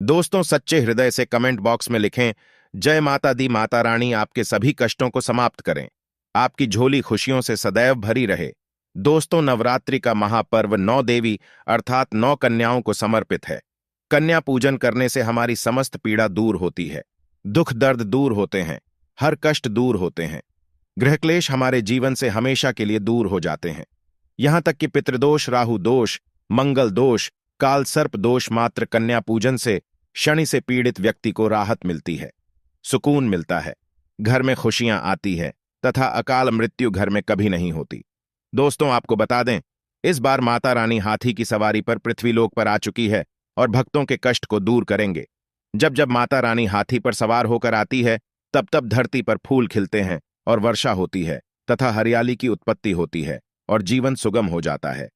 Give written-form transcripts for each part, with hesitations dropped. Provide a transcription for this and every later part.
दोस्तों, सच्चे हृदय से कमेंट बॉक्स में लिखें, जय माता दी। माता रानी आपके सभी कष्टों को समाप्त करें, आपकी झोली खुशियों से सदैव भरी रहे। दोस्तों, नवरात्रि का महापर्व 9 देवी अर्थात 9 कन्याओं को समर्पित है। कन्या पूजन करने से हमारी समस्त पीड़ा दूर होती है, दुख दर्द दूर होते हैं, हर कष्ट दूर होते हैं, गृह क्लेश हमारे जीवन से हमेशा के लिए दूर हो जाते हैं। यहां तक कि पितृदोष, राहु दोष, मंगल दोष, काल सर्प दोष मात्र कन्या पूजन से शनि से पीड़ित व्यक्ति को राहत मिलती है, सुकून मिलता है, घर में खुशियां आती है तथा अकाल मृत्यु घर में कभी नहीं होती। दोस्तों, आपको बता दें, इस बार माता रानी हाथी की सवारी पर पृथ्वीलोक पर आ चुकी है और भक्तों के कष्ट को दूर करेंगे। जब जब माता रानी हाथी पर सवार होकर आती है, तब तब धरती पर फूल खिलते हैं और वर्षा होती है तथा हरियाली की उत्पत्ति होती है और जीवन सुगम हो जाता है।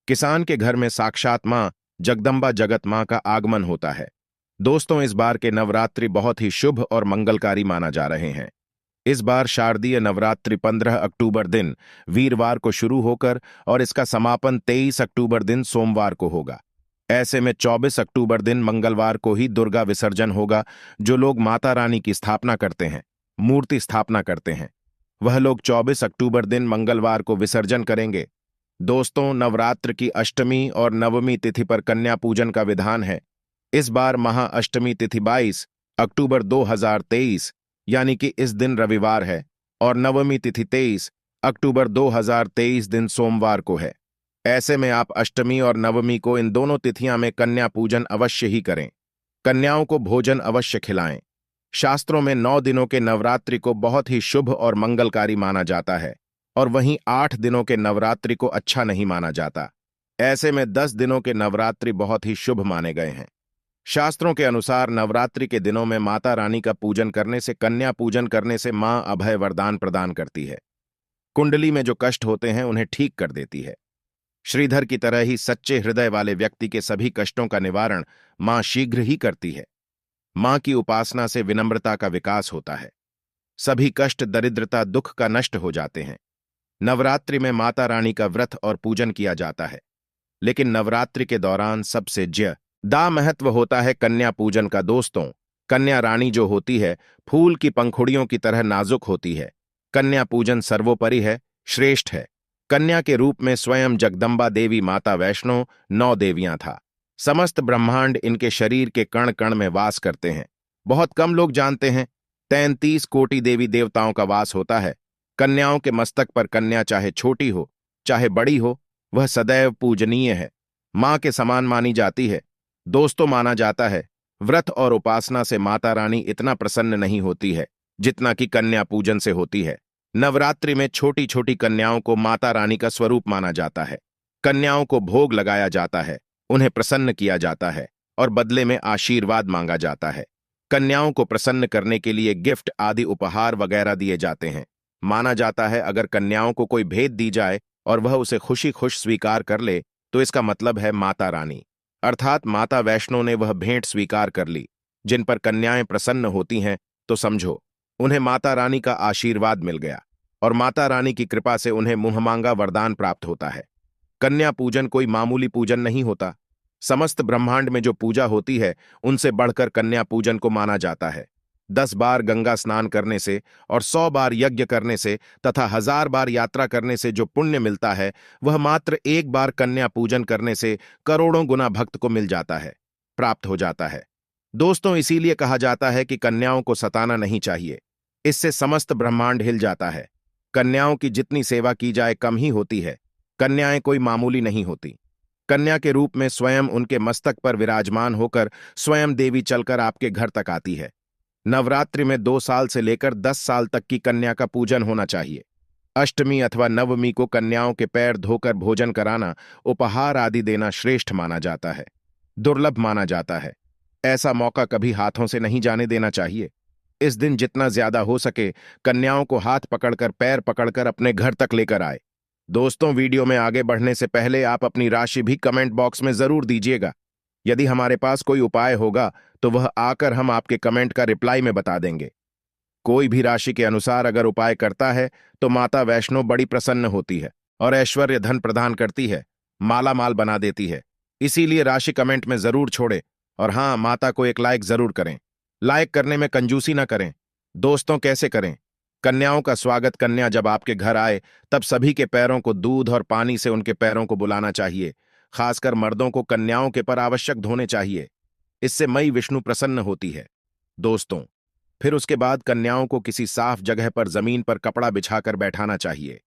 किसान के घर में साक्षात मां जगदम्बा जगत मां का आगमन होता है। दोस्तों, इस बार के नवरात्रि बहुत ही शुभ और मंगलकारी माना जा रहे हैं। इस बार शारदीय नवरात्रि 15 अक्टूबर दिन वीरवार को शुरू होकर और इसका समापन 23 अक्टूबर दिन सोमवार को होगा। ऐसे में 24 अक्टूबर दिन मंगलवार को ही दुर्गा विसर्जन होगा। जो लोग माता रानी की स्थापना करते हैं, मूर्ति स्थापना करते हैं, वह लोग 24 अक्टूबर दिन मंगलवार को विसर्जन करेंगे। दोस्तों, नवरात्र की अष्टमी और नवमी तिथि पर कन्या पूजन का विधान है। इस बार महाअष्टमी तिथि 22 अक्टूबर 2023 यानी कि इस दिन रविवार है और नवमी तिथि 23 अक्टूबर 2023 दिन सोमवार को है। ऐसे में आप अष्टमी और नवमी को इन दोनों तिथियां में कन्या पूजन अवश्य ही करें। कन्याओं को भोजन अवश्य खिलाएं। शास्त्रों में 9 दिनों के नवरात्रि को बहुत ही शुभ और मंगलकारी माना जाता है और वहीं 8 दिनों के नवरात्रि को अच्छा नहीं माना जाता। ऐसे में 10 दिनों के नवरात्रि बहुत ही शुभ माने गए हैं। शास्त्रों के अनुसार नवरात्रि के दिनों में माता रानी का पूजन करने से, कन्या पूजन करने से मां अभय वरदान प्रदान करती है। कुंडली में जो कष्ट होते हैं उन्हें ठीक कर देती है। श्रीधर की तरह ही सच्चे हृदय वाले व्यक्ति के सभी कष्टों का निवारण मां शीघ्र ही करती है। मां की उपासना से विनम्रता का विकास होता है। सभी कष्ट, दरिद्रता, दुख का नष्ट हो जाते हैं। नवरात्रि में माता रानी का व्रत और पूजन किया जाता है, लेकिन नवरात्रि के दौरान सबसे ज्यादा महत्व होता है कन्या पूजन का। दोस्तों, कन्या रानी जो होती है, फूल की पंखुड़ियों की तरह नाजुक होती है। कन्या पूजन सर्वोपरि है, श्रेष्ठ है। कन्या के रूप में स्वयं जगदम्बा देवी माता वैष्णो 9 देवियां था। समस्त ब्रह्मांड इनके शरीर के कण कण में वास करते हैं। बहुत कम लोग जानते हैं, 33 कोटि देवी देवताओं का वास होता है। कन्याओं के मस्तक पर कन्या चाहे छोटी हो चाहे बड़ी हो, वह सदैव पूजनीय है, मां के समान मानी जाती है। दोस्तों, माना जाता है व्रत और उपासना से माता रानी इतना प्रसन्न नहीं होती है जितना कि कन्या पूजन से होती है। नवरात्रि में छोटी छोटी कन्याओं को माता रानी का स्वरूप माना जाता है। कन्याओं को भोग लगाया जाता है, उन्हें प्रसन्न किया जाता है और बदले में आशीर्वाद मांगा जाता है। कन्याओं को प्रसन्न करने के लिए गिफ्ट आदि उपहार वगैरह दिए जाते हैं। माना जाता है अगर कन्याओं को कोई भेंट दी जाए और वह उसे खुशी खुश स्वीकार कर ले तो इसका मतलब है माता रानी अर्थात माता वैष्णो ने वह भेंट स्वीकार कर ली। जिन पर कन्याएं प्रसन्न होती हैं तो समझो उन्हें माता रानी का आशीर्वाद मिल गया और माता रानी की कृपा से उन्हें मुंहमांगा वरदान प्राप्त होता है। कन्या पूजन कोई मामूली पूजन नहीं होता। समस्त ब्रह्मांड में जो पूजा होती है उनसे बढ़कर कन्या पूजन को माना जाता है। 10 बार गंगा स्नान करने से और 100 बार यज्ञ करने से तथा 1000 बार यात्रा करने से जो पुण्य मिलता है, वह मात्र 1 बार कन्या पूजन करने से करोड़ों गुना भक्त को मिल जाता है, प्राप्त हो जाता है। दोस्तों, इसीलिए कहा जाता है कि कन्याओं को सताना नहीं चाहिए, इससे समस्त ब्रह्मांड हिल जाता है। कन्याओं की जितनी सेवा की जाए कम ही होती है। कन्याएं कोई मामूली नहीं होती। कन्या के रूप में स्वयं उनके मस्तक पर विराजमान होकर स्वयं देवी चलकर आपके घर तक आती है। नवरात्रि में 2 साल से लेकर 10 साल तक की कन्या का पूजन होना चाहिए। अष्टमी अथवा नवमी को कन्याओं के पैर धोकर भोजन कराना, उपहार आदि देना श्रेष्ठ माना जाता है, दुर्लभ माना जाता है। ऐसा मौका कभी हाथों से नहीं जाने देना चाहिए। इस दिन जितना ज्यादा हो सके कन्याओं को हाथ पकड़कर, पैर पकड़कर अपने घर तक लेकर आए। दोस्तों, वीडियो में आगे बढ़ने से पहले आप अपनी राशि भी कमेंट बॉक्स में जरूर दीजिएगा। यदि हमारे पास कोई उपाय होगा तो वह आकर हम आपके कमेंट का रिप्लाई में बता देंगे। कोई भी राशि के अनुसार अगर उपाय करता है तो माता वैष्णो बड़ी प्रसन्न होती है और ऐश्वर्य धन प्रदान करती है, माला माल बना देती है। इसीलिए राशि कमेंट में जरूर छोड़े और हाँ, माता को एक लाइक जरूर करें। लाइक करने में कंजूसी ना करें। दोस्तों, कैसे करें? कन्याओं का स्वागत कन्या जब आपके घर आए तब सभी के पैरों को दूध और पानी से उनके पैरों को बुलाना चाहिए। खासकर मर्दों को कन्याओं के पर आवश्यक धोने चाहिए। इससे मई विष्णु प्रसन्न होती है। दोस्तों, फिर उसके बाद कन्याओं को किसी साफ जगह पर जमीन पर कपड़ा बिछाकर बैठाना चाहिए।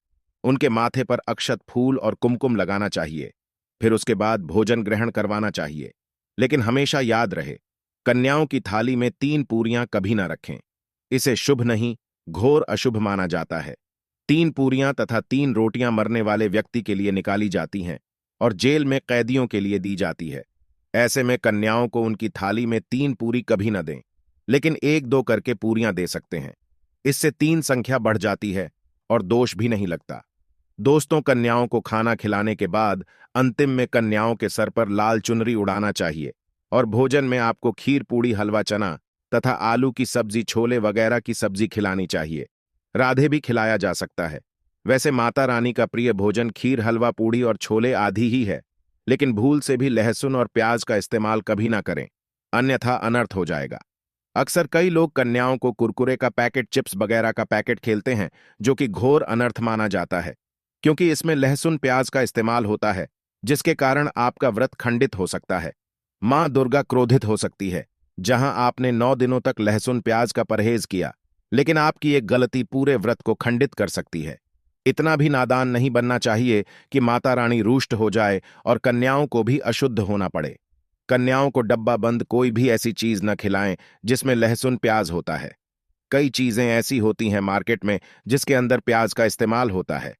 उनके माथे पर अक्षत, फूल और कुमकुम लगाना चाहिए। फिर उसके बाद भोजन ग्रहण करवाना चाहिए। लेकिन हमेशा याद रहे, कन्याओं की थाली में 3 पूरियां कभी ना रखें। इसे शुभ नहीं, घोर अशुभ माना जाता है। 3 पूरियां तथा 3 रोटियां मरने वाले व्यक्ति के लिए निकाली जाती हैं और जेल में कैदियों के लिए दी जाती है। ऐसे में कन्याओं को उनकी थाली में 3 पूरी कभी न दें, लेकिन 1-2 करके पूरियां दे सकते हैं। इससे 3 संख्या बढ़ जाती है और दोष भी नहीं लगता। दोस्तों, कन्याओं को खाना खिलाने के बाद अंतिम में कन्याओं के सर पर लाल चुनरी उड़ाना चाहिए और भोजन में आपको खीर, पूड़ी, हलवा, चना तथा आलू की सब्जी, छोले वगैरह की सब्जी खिलानी चाहिए। राधे भी खिलाया जा सकता है। वैसे माता रानी का प्रिय भोजन खीर, हलवा, पूड़ी और छोले आदि ही है, लेकिन भूल से भी लहसुन और प्याज का इस्तेमाल कभी ना करें, अन्यथा अनर्थ हो जाएगा। अक्सर कई लोग कन्याओं को कुरकुरे का पैकेट, चिप्स वगैरह का पैकेट खेलते हैं, जो कि घोर अनर्थ माना जाता है, क्योंकि इसमें लहसुन, प्याज का इस्तेमाल होता है, जिसके कारण आपका व्रत खंडित हो सकता है। मां दुर्गा क्रोधित हो सकती है। जहां आपने 9 दिनों तक लहसुन, प्याज का परहेज किया, लेकिन आपकी एक गलती पूरे व्रत को खंडित कर सकती है। इतना भी नादान नहीं बनना चाहिए कि माता रानी रुष्ट हो जाए और कन्याओं को भी अशुद्ध होना पड़े। कन्याओं को डब्बा बंद कोई भी ऐसी चीज न खिलाएं जिसमें लहसुन, प्याज होता है। कई चीजें ऐसी होती हैं मार्केट में जिसके अंदर प्याज का इस्तेमाल होता है।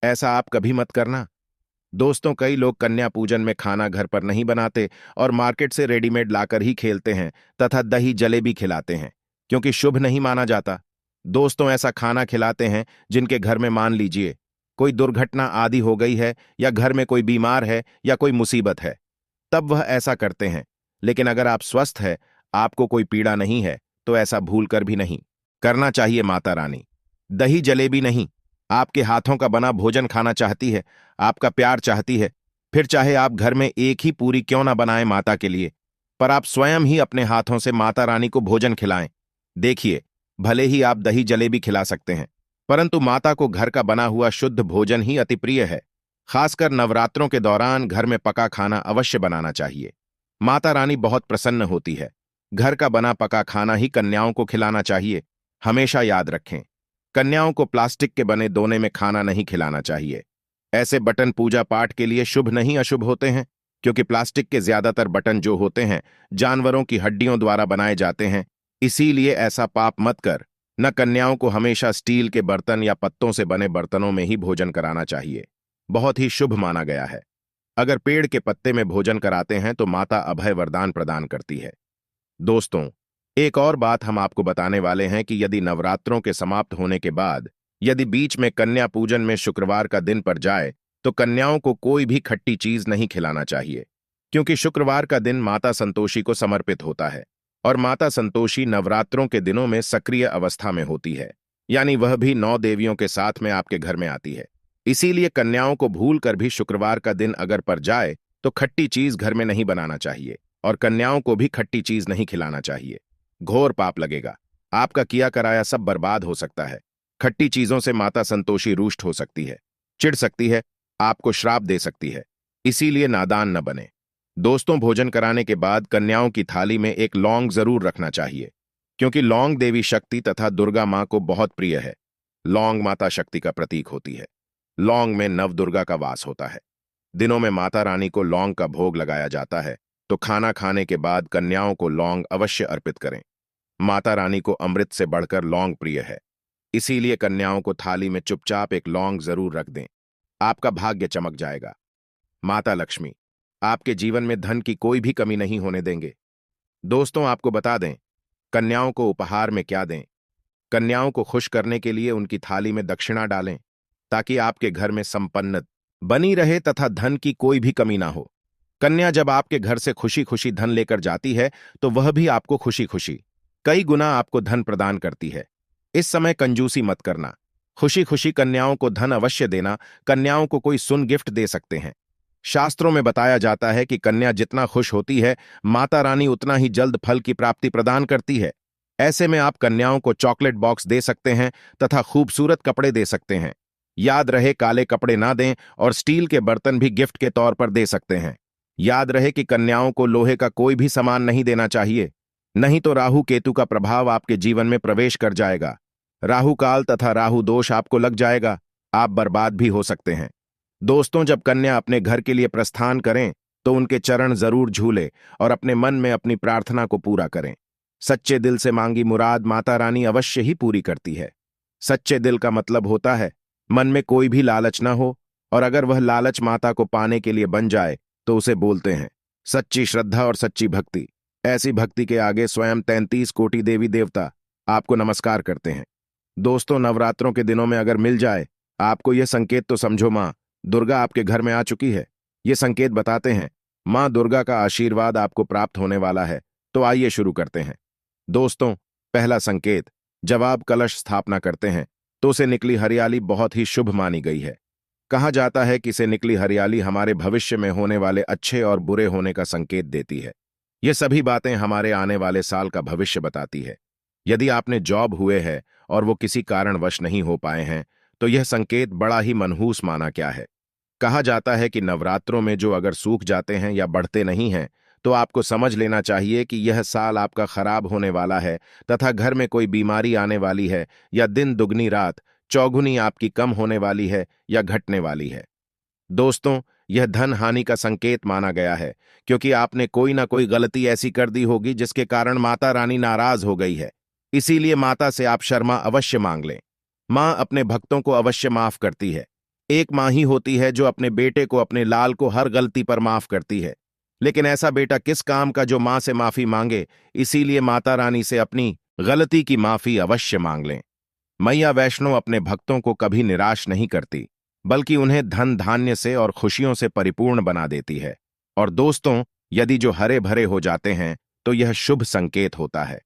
ऐसा आप कभी मत करना। दोस्तों, कई लोग कन्या पूजन में खाना घर पर नहीं बनाते और मार्केट से रेडीमेड लाकर ही खेलते हैं तथा दही, जलेबी खिलाते हैं, क्योंकि शुभ नहीं माना जाता। दोस्तों, ऐसा खाना खिलाते हैं जिनके घर में मान लीजिए कोई दुर्घटना आदि हो गई है या घर में कोई बीमार है या कोई मुसीबत है, तब वह ऐसा करते हैं। लेकिन अगर आप स्वस्थ हैं, आपको कोई पीड़ा नहीं है, तो ऐसा भूल कर भी नहीं करना चाहिए। माता रानी दही, जलेबी नहीं, आपके हाथों का बना भोजन खाना चाहती है, आपका प्यार चाहती है। फिर चाहे आप घर में एक ही पूरी क्यों ना बनाएं माता के लिए, पर आप स्वयं ही अपने हाथों से माता रानी को भोजन खिलाएं। देखिए, भले ही आप दही, जलेबी खिला सकते हैं, परंतु माता को घर का बना हुआ शुद्ध भोजन ही अति प्रिय है। खासकर नवरात्रों के दौरान घर में पका खाना अवश्य बनाना चाहिए। माता रानी बहुत प्रसन्न होती है। घर का बना पका खाना ही कन्याओं को खिलाना चाहिए। हमेशा याद रखें, कन्याओं को प्लास्टिक के बने दोने में खाना नहीं खिलाना चाहिए। ऐसे बटन पूजा पाठ के लिए शुभ नहीं, अशुभ होते हैं, क्योंकि प्लास्टिक के ज्यादातर बटन जो होते हैं जानवरों की हड्डियों द्वारा बनाए जाते हैं। इसीलिए ऐसा पाप मत कर। न कन्याओं को हमेशा स्टील के बर्तन या पत्तों से बने बर्तनों में ही भोजन कराना चाहिए। बहुत ही शुभ माना गया है। अगर पेड़ के पत्ते में भोजन कराते हैं तो माता अभय वरदान प्रदान करती है। दोस्तों, एक और बात हम आपको बताने वाले हैं कि यदि नवरात्रों के समाप्त होने के बाद यदि बीच में कन्या पूजन में शुक्रवार का दिन पड़ जाए तो कन्याओं को कोई भी खट्टी चीज नहीं खिलाना चाहिए, क्योंकि शुक्रवार का दिन माता संतोषी को समर्पित होता है और माता संतोषी नवरात्रों के दिनों में सक्रिय अवस्था में होती है, यानी वह भी 9 देवियों के साथ में आपके घर में आती है। इसीलिए कन्याओं को भूल कर भी शुक्रवार का दिन अगर पड़ जाए तो खट्टी चीज घर में नहीं बनाना चाहिए और कन्याओं को भी खट्टी चीज नहीं खिलाना चाहिए। घोर पाप लगेगा। आपका किया कराया सब बर्बाद हो सकता है। खट्टी चीजों से माता संतोषी रुष्ट हो सकती है, चिढ़ सकती है, आपको श्राप दे सकती है। इसीलिए नादान न बने। दोस्तों, भोजन कराने के बाद कन्याओं की थाली में एक लौंग जरूर रखना चाहिए, क्योंकि लौंग देवी शक्ति तथा दुर्गा मां को बहुत प्रिय है। लौंग माता शक्ति का प्रतीक होती है। लौंग में नव दुर्गा का वास होता है। दिनों में माता रानी को लौंग का भोग लगाया जाता है, तो खाना खाने के बाद कन्याओं को लौंग अवश्य अर्पित करें। माता रानी को अमृत से बढ़कर लौंग प्रिय है। इसीलिए कन्याओं को थाली में चुपचाप एक लौंग जरूर रख दें। आपका भाग्य चमक जाएगा। माता लक्ष्मी आपके जीवन में धन की कोई भी कमी नहीं होने देंगे। दोस्तों, आपको बता दें, कन्याओं को उपहार में क्या दें। कन्याओं को खुश करने के लिए उनकी थाली में दक्षिणा डालें, ताकि आपके घर में संपन्नता बनी रहे तथा धन की कोई भी कमी ना हो। कन्या जब आपके घर से खुशी खुशी धन लेकर जाती है तो वह भी आपको खुशी खुशी कई गुना आपको धन प्रदान करती है। इस समय कंजूसी मत करना। खुशी खुशी कन्याओं को धन अवश्य देना। कन्याओं को कोई सुन गिफ्ट दे सकते हैं। शास्त्रों में बताया जाता है कि कन्या जितना खुश होती है, माता रानी उतना ही जल्द फल की प्राप्ति प्रदान करती है। ऐसे में आप कन्याओं को चॉकलेट बॉक्स दे सकते हैं तथा खूबसूरत कपड़े दे सकते हैं। याद रहे, काले कपड़े ना दें और स्टील के बर्तन भी गिफ्ट के तौर पर दे सकते हैं। याद रहे कि कन्याओं को लोहे का कोई भी सामान नहीं देना चाहिए, नहीं तो राहु केतु का प्रभाव आपके जीवन में प्रवेश कर जाएगा। राहु काल तथा राहु दोष आपको लग जाएगा, आप बर्बाद भी हो सकते हैं। दोस्तों, जब कन्या अपने घर के लिए प्रस्थान करें तो उनके चरण जरूर झूले और अपने मन में अपनी प्रार्थना को पूरा करें। सच्चे दिल से मांगी मुराद माता रानी अवश्य ही पूरी करती है। सच्चे दिल का मतलब होता है मन में कोई भी लालच ना हो, और अगर वह लालच माता को पाने के लिए बन जाए तो उसे बोलते हैं सच्ची श्रद्धा और सच्ची भक्ति। ऐसी भक्ति के आगे स्वयं 33 कोटि देवी देवता आपको नमस्कार करते हैं। दोस्तों, नवरात्रों के दिनों में अगर मिल जाए आपको यह संकेत, तो समझो मां दुर्गा आपके घर में आ चुकी है। ये संकेत बताते हैं मां दुर्गा का आशीर्वाद आपको प्राप्त होने वाला है। तो आइए शुरू करते हैं। दोस्तों, पहला संकेत, जब आप कलश स्थापना करते हैं तो उसे निकली हरियाली बहुत ही शुभ मानी गई है। कहा जाता है कि इसे निकली हरियाली हमारे भविष्य में होने वाले अच्छे और बुरे होने का संकेत देती है। ये सभी बातें हमारे आने वाले साल का भविष्य बताती है। यदि आपने जॉब हुए है और वो किसी कारणवश नहीं हो पाए हैं तो यह संकेत बड़ा ही मनहूस माना क्या है। कहा जाता है कि नवरात्रों में जो अगर सूख जाते हैं या बढ़ते नहीं हैं तो आपको समझ लेना चाहिए कि यह साल आपका खराब होने वाला है तथा घर में कोई बीमारी आने वाली है, या दिन दुगनी रात चौगुनी आपकी कम होने वाली है या घटने वाली है। दोस्तों, यह धन हानि का संकेत माना गया है, क्योंकि आपने कोई ना कोई गलती ऐसी कर दी होगी जिसके कारण माता रानी नाराज हो गई है। इसीलिए माता से आप क्षमा अवश्य मांग लें। मां अपने भक्तों को अवश्य माफ करती है। एक मां ही होती है जो अपने बेटे को, अपने लाल को हर गलती पर माफ करती है। लेकिन ऐसा बेटा किस काम का जो मां से माफी मांगे। इसीलिए माता रानी से अपनी गलती की माफी अवश्य मांग लें। मैया वैष्णो अपने भक्तों को कभी निराश नहीं करती, बल्कि उन्हें धन धान्य से और खुशियों से परिपूर्ण बना देती है। और दोस्तों, यदि जो हरे भरे हो जाते हैं तो यह शुभ संकेत होता है।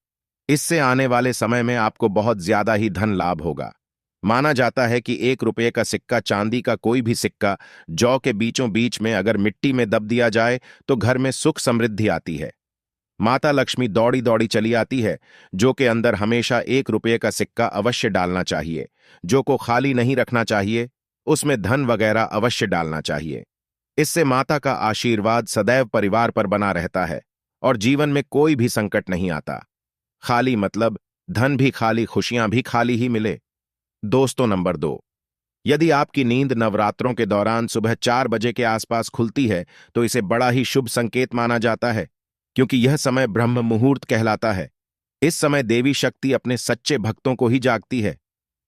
इससे आने वाले समय में आपको बहुत ज्यादा ही धन लाभ होगा। माना जाता है कि 1 रुपये का सिक्का, चांदी का कोई भी सिक्का जौ के बीचों बीच में अगर मिट्टी में दब दिया जाए तो घर में सुख समृद्धि आती है। माता लक्ष्मी दौड़ी दौड़ी चली आती है। जो के अंदर हमेशा 1 रुपये का सिक्का अवश्य डालना चाहिए। जो को खाली नहीं रखना चाहिए, उसमें धन वगैरह अवश्य डालना चाहिए। इससे माता का आशीर्वाद सदैव परिवार पर बना रहता है और जीवन में कोई भी संकट नहीं आता। खाली मतलब धन भी खाली, खुशियां भी खाली ही मिले। दोस्तों, नंबर 2, यदि आपकी नींद नवरात्रों के दौरान सुबह 4 बजे के आसपास खुलती है तो इसे बड़ा ही शुभ संकेत माना जाता है, क्योंकि यह समय ब्रह्म मुहूर्त कहलाता है। इस समय देवी शक्ति अपने सच्चे भक्तों को ही जागती है।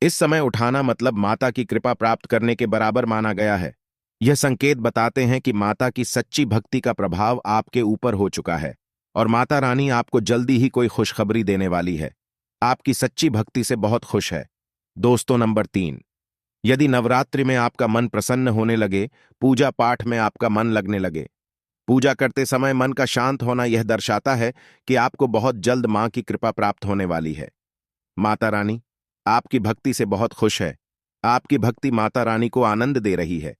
इस समय उठाना मतलब माता की कृपा प्राप्त करने के बराबर माना गया है। यह संकेत बताते हैं कि माता की सच्ची भक्ति का प्रभाव आपके ऊपर हो चुका है और माता रानी आपको जल्दी ही कोई खुशखबरी देने वाली है। आपकी सच्ची भक्ति से बहुत खुश है। दोस्तों, नंबर 3, यदि नवरात्रि में आपका मन प्रसन्न होने लगे, पूजा पाठ में आपका मन लगने लगे। पूजा करते समय मन का शांत होना यह दर्शाता है कि आपको बहुत जल्द मां की कृपा प्राप्त होने वाली है। माता रानी आपकी भक्ति से बहुत खुश है। आपकी भक्ति माता रानी को आनंद दे रही है।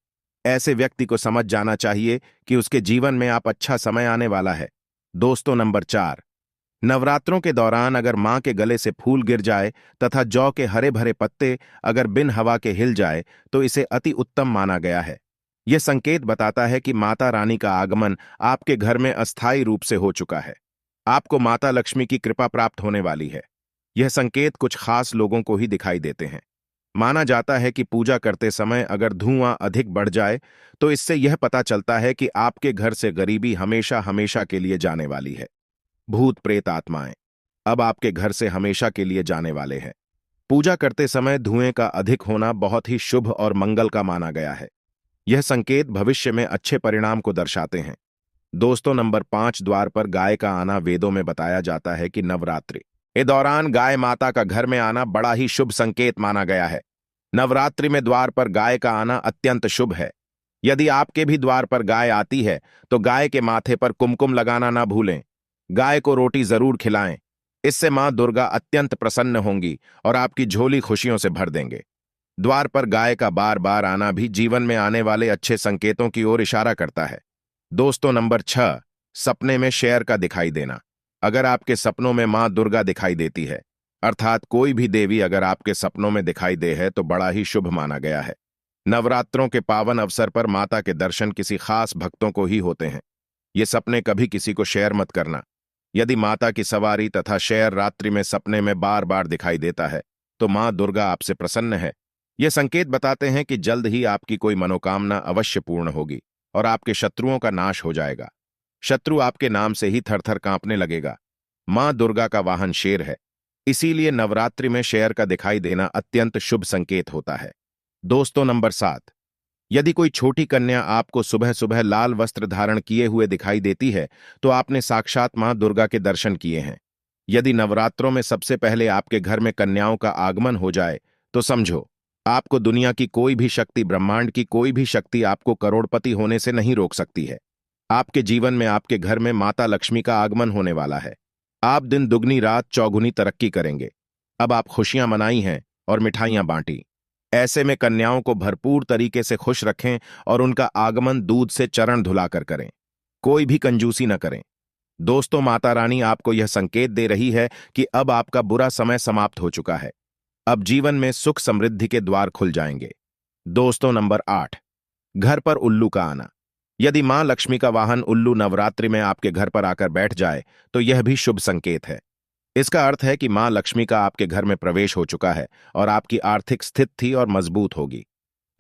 ऐसे व्यक्ति को समझ जाना चाहिए कि उसके जीवन में आप अच्छा समय आने वाला है। दोस्तों, नंबर 4, नवरात्रों के दौरान अगर मां के गले से फूल गिर जाए तथा जौ के हरे भरे पत्ते अगर बिन हवा के हिल जाए तो इसे अति उत्तम माना गया है। यह संकेत बताता है कि माता रानी का आगमन आपके घर में अस्थायी रूप से हो चुका है। आपको माता लक्ष्मी की कृपा प्राप्त होने वाली है। यह संकेत कुछ खास लोगों को ही दिखाई देते हैं। माना जाता है कि पूजा करते समय अगर धुआं अधिक बढ़ जाए तो इससे यह पता चलता है कि आपके घर से गरीबी हमेशा हमेशा के लिए जाने वाली है। भूत प्रेत आत्माएं अब आपके घर से हमेशा के लिए जाने वाले हैं। पूजा करते समय धुएं का अधिक होना बहुत ही शुभ और मंगल का माना गया है। यह संकेत भविष्य में अच्छे परिणाम को दर्शाते हैं। दोस्तों, नंबर 5, द्वार पर गाय का आना। वेदों में बताया जाता है कि नवरात्रि के दौरान गाय माता का घर में आना बड़ा ही शुभ संकेत माना गया है। नवरात्रि में द्वार पर गाय का आना अत्यंत शुभ है। यदि आपके भी द्वार पर गाय आती है तो गाय के माथे पर कुमकुम लगाना ना भूलें। गाय को रोटी जरूर खिलाएं। इससे मां दुर्गा अत्यंत प्रसन्न होंगी और आपकी झोली खुशियों से भर देंगे। द्वार पर गाय का बार बार आना भी जीवन में आने वाले अच्छे संकेतों की ओर इशारा करता है। दोस्तों, नंबर 6, सपने में शेर का दिखाई देना। अगर आपके सपनों में मां दुर्गा दिखाई देती है, अर्थात कोई भी देवी अगर आपके सपनों में दिखाई दे है, तो बड़ा ही शुभ माना गया है। नवरात्रों के पावन अवसर पर माता के दर्शन किसी खास भक्तों को ही होते हैं। ये सपने कभी किसी को शेयर मत करना। यदि माता की सवारी तथा शेर रात्रि में सपने में बार बार दिखाई देता है, तो मां दुर्गा आपसे प्रसन्न है। ये संकेत बताते हैं कि जल्द ही आपकी कोई मनोकामना अवश्य पूर्ण होगी और आपके शत्रुओं का नाश हो जाएगा। शत्रु आपके नाम से ही थरथर कांपने लगेगा। मां दुर्गा का वाहन शेर है, इसीलिए नवरात्रि में शेर का दिखाई देना अत्यंत शुभ संकेत होता है। दोस्तों, नंबर 7, यदि कोई छोटी कन्या आपको सुबह सुबह लाल वस्त्र धारण किए हुए दिखाई देती है, तो आपने साक्षात मां दुर्गा के दर्शन किए हैं। यदि नवरात्रों में सबसे पहले आपके घर में कन्याओं का आगमन हो जाए, तो समझो आपको दुनिया की कोई भी शक्ति, ब्रह्मांड की कोई भी शक्ति आपको करोड़पति होने से नहीं रोक सकती है। आपके जीवन में आपके घर में माता लक्ष्मी का आगमन होने वाला है। आप दिन दुगनी रात चौगुनी तरक्की करेंगे। अब आप खुशियां मनाई हैं और मिठाइयां बांटी। ऐसे में कन्याओं को भरपूर तरीके से खुश रखें और उनका आगमन दूध से चरण धुलाकर करें। कोई भी कंजूसी न करें। दोस्तों, माता रानी आपको यह संकेत दे रही है कि अब आपका बुरा समय समाप्त हो चुका है। अब जीवन में सुख समृद्धि के द्वार खुल जाएंगे। दोस्तों, नंबर 8, घर पर उल्लू का आना। यदि मां लक्ष्मी का वाहन उल्लू नवरात्रि में आपके घर पर आकर बैठ जाए, तो यह भी शुभ संकेत है। इसका अर्थ है कि मां लक्ष्मी का आपके घर में प्रवेश हो चुका है और आपकी आर्थिक स्थिति और मजबूत होगी।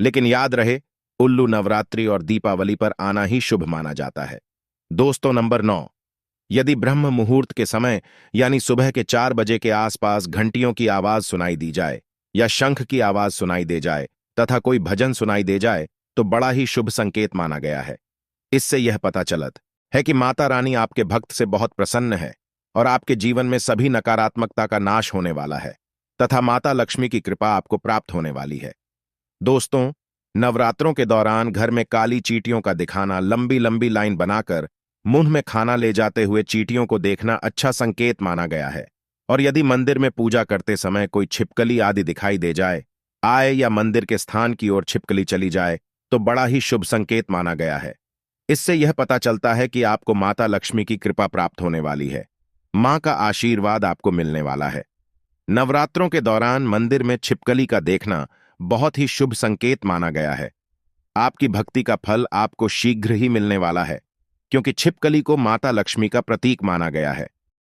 लेकिन याद रहे, उल्लू नवरात्रि और दीपावली पर आना ही शुभ माना जाता है। दोस्तों, नंबर 9, यदि ब्रह्म मुहूर्त के समय यानी सुबह के 4 बजे के आसपास घंटियों की आवाज सुनाई दी जाए या शंख की आवाज सुनाई दे जाए तथा कोई भजन सुनाई दे जाए, तो बड़ा ही शुभ संकेत माना गया है। इससे यह पता चलत है कि माता रानी आपके भक्त से बहुत प्रसन्न है और आपके जीवन में सभी नकारात्मकता का नाश होने वाला है तथा माता लक्ष्मी की कृपा आपको प्राप्त होने वाली है। दोस्तों, नवरात्रों के दौरान घर में काली चींटियों का दिखाना, लंबी लंबी लाइन बनाकर मुंह में खाना ले जाते हुए चींटियों को देखना अच्छा संकेत माना गया है। और यदि मंदिर में पूजा करते समय कोई छिपकली आदि दिखाई दे जाए, आए या मंदिर के स्थान की ओर छिपकली चली जाए, तो बड़ा ही शुभ संकेत माना गया है। इससे यह पता चलता है कि आपको माता लक्ष्मी की कृपा प्राप्त होने वाली है। मां का आशीर्वाद आपको मिलने वाला है। नवरात्रों के दौरान मंदिर में छिपकली का देखना बहुत ही शुभ संकेत माना गया है। आपकी भक्ति का फल आपको शीघ्र ही मिलने वाला है, क्योंकि छिपकली को माता लक्ष्मी का प्रतीक माना गया है।